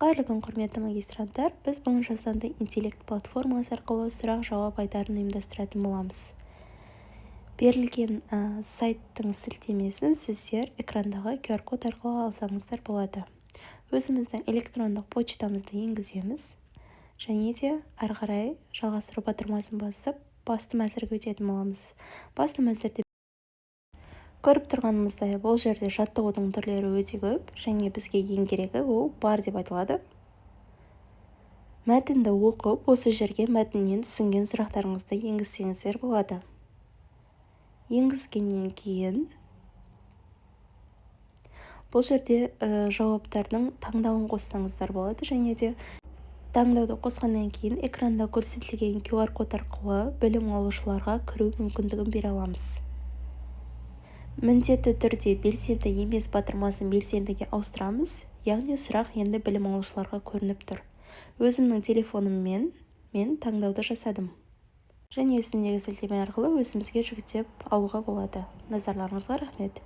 Қайырлы күн, құрметті магистранттар. Біз бүгін жасанды интеллект платформасы арқылы сұрақ-жауап айдарын ұйымдастыратын боламыз. Берілген сайттың сілтемесін сіздер экрандағы QR-код арқылы алсаңыздар болады. Өзіміздің электрондық почтамызды енгіземіз және де ары қарай жалғастыру батырмасын басып, басты мәзірге өтетін боламыз. Басты мәзірде көріп тұрғанымыздай, бұл жерде жаттығудың түрлері өте көп, және бізге ең керегі ол бар деп айтылады. Мәтінді оқып, осы жерге мәтіннен түсінген сұрақтарыңызды енгізсеңіздер болады. Енгізгеннен кейін бұл жерде жауаптардың таңдауын қоссаңыздар болады, және де таңдауды қосқаннан кейін экранда көрсетілген QR-код арқылы білім алушыларға кіру мүмкіндігін бере аламыз. Міндетті түрде белсенді емес батырмасын белсендіге ауыстырамыз, яғни сұрақ енді білім алушыларға көрініп тұр. Өзімнің телефоныммен мен таңдауды жасадым. Және үстіндегі сілтеме арқылы өзімізге жүктеп алуға болады. Назарларыңызға рахмет.